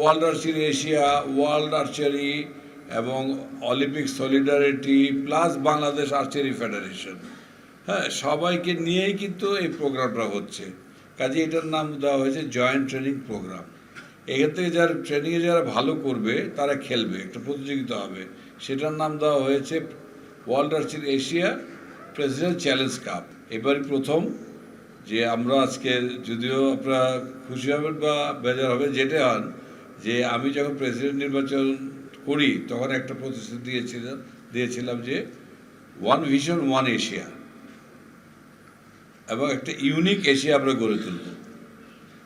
World archery Asia, world archery এবং Olympic solidarity plus Bangladesh archery federation, হ্যাঁ, সবাইকে নিয়েই কিন্তু এই প্রোগ্রামটা হচ্ছে। কাজে এটার নাম দেওয়া হয়েছে জয়েন্ট ট্রেনিং প্রোগ্রাম। এখান থেকে যারা ট্রেনিংয়ে যারা ভালো করবে তারা খেলবে, একটা প্রতিযোগিতা হবে, সেটার নাম দেওয়া হয়েছে world archery Asia president challenge cup. এবারই প্রথম যে আমরা আজকে, যদিও আপনারা খুশি হবেন বা বেজার হবে, যেটা হন যে আমি যখন প্রেসিডেন্ট নির্বাচন করি তখন একটা প্রতিশ্রুতি দিয়েছিলাম যে ওয়ান ভিশন ওয়ান এশিয়া, এবং একটা ইউনিক এশিয়া আমরা গড়ে তুলব,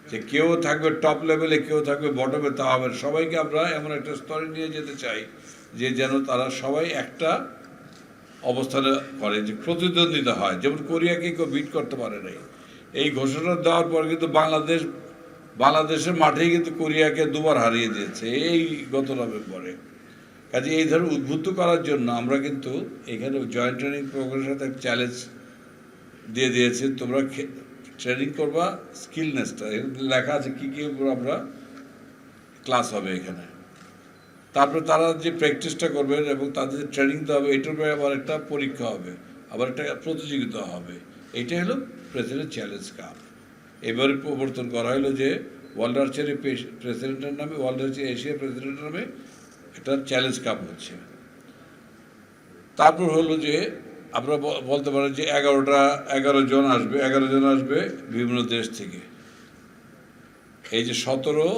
যে কেউ থাকবে টপ লেভেলে, কেউ থাকবে বটমে, তা হবে সবাইকে আমরা এমন একটা স্তরে নিয়ে যেতে চাই যে যেন তারা সবাই একটা অবস্থানে করে, যে প্রতিদ্বন্দ্বিতা হয়। যেমন কোরিয়াকে কেউ বিট করতে পারে নাই। এই ঘোষণা দেওয়ার পর কিন্তু বাংলাদেশের মাঠেই কিন্তু কোরিয়াকে দুবার হারিয়ে দিয়েছে এই গত নভেম্বরে। কাজে এই ধরনের উদ্বুদ্ধ করার জন্য আমরা কিন্তু এখানে জয়েন্ট ট্রেনিং প্রোগ্রামের সাথে এক চ্যালেঞ্জ দিয়ে দিয়েছি, তোমরা ট্রেনিং করবা স্কিলনেসটা, লেখা আছে কী কী আমরা ক্লাস হবে এখানে। তারপরে তারা যে প্র্যাকটিসটা করবেন এবং তাদের যে ট্রেনিং দেওয়া হবে, এটার উপরে আবার একটা পরীক্ষা হবে, আবার একটা প্রতিযোগিতা হবে। এইটা হলো প্রেসিডেন্ট চ্যালেঞ্জ কাপ। এবারে প্রবর্তন করা হলো যে ওয়ার্ল্ড আর্চারি প্রেসিডেন্টের নামে, ওয়ার্ল্ড আর্চারি এশিয়া প্রেসিডেন্টের নামে একটা চ্যালেঞ্জ কাপ হচ্ছে। তারপর হলো যে আমরা বলতে পারি যে 11 জন আসবে বিভিন্ন দেশ থেকে। এই যে 17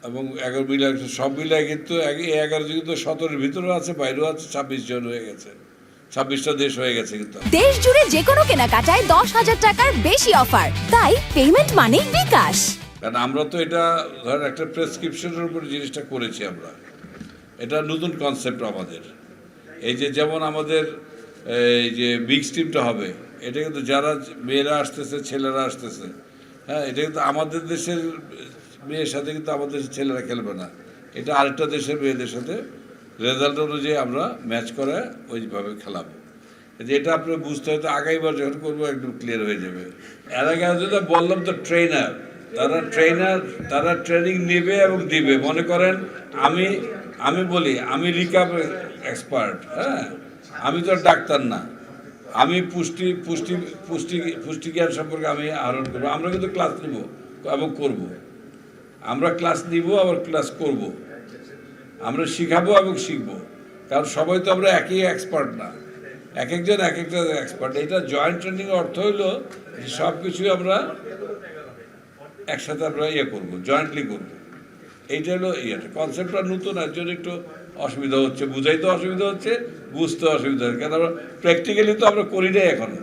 এবং 11 মিলে সব মিলায় কিন্তু 11 জন কিন্তু 17-এর ভিতরেও আছে, বাইরেও আছে, 26 জন হয়ে গেছে, 26টা দেশ হয়ে গেছে। কিন্তু দেশ জুড়ে যে কোনো কেনাকাটায় 10,000 টাকার বেশি অফার, তাই পেমেন্ট মানেই বিকাশ। কারণ আমরা তো এটা ধর একটা প্রেসক্রিপশনের উপর জিনিসটা করেছি আমরা, এটা নতুন কনসেপ্ট আমাদের। এই যে যেমন আমাদের এই যে মিক্স টিমটা হবে, এটা কিন্তু যারা মেয়েরা আসতেছে, ছেলেরা আসতেছে, হ্যাঁ, এটা কিন্তু আমাদের দেশের মেয়ের সাথে কিন্তু আমাদের দেশের ছেলেরা খেলবে না, এটা আরেকটা দেশের মেয়েদের সাথে রেজাল্ট অনুযায়ী আমরা ম্যাচ করে ওইভাবে খেলাবো। এটা আপনার বুঝতে হয়তো আগামীবার যখন করবো একদম ক্লিয়ার হয়ে যাবে। এর আগে যেটা বললাম তো, তারা ট্রেনিং নেবে এবং দিবে। মনে করেন আমি বলি আমি রিকাপ এক্সপার্ট, হ্যাঁ, আমি তো ডাক্তার না, আমি পুষ্টি জ্ঞান সম্পর্কে আমি আহরণ করবো। আমরা কিন্তু ক্লাস নিব এবং করব, আমরা ক্লাস নিব আবার ক্লাস করব, আমরা শিখাবো এবং শিখবো। কারণ সবাই তো আমরা একই এক্সপার্ট না, এক একজন এক একটা এক্সপার্ট। এটা জয়েন্ট ট্রেনিং অর্থ হইলো যে সব কিছুই আমরা একসাথে আমরা করবো, জয়েন্টলি করবো। এইটা হলো কনসেপ্টটা নতুন, এর জন্য একটু অসুবিধা হচ্ছে, বুঝাইতে অসুবিধা হচ্ছে, বুঝতে অসুবিধা হচ্ছে, কারণ আমরা প্র্যাকটিক্যালি তো আমরা করি নাই এখনো।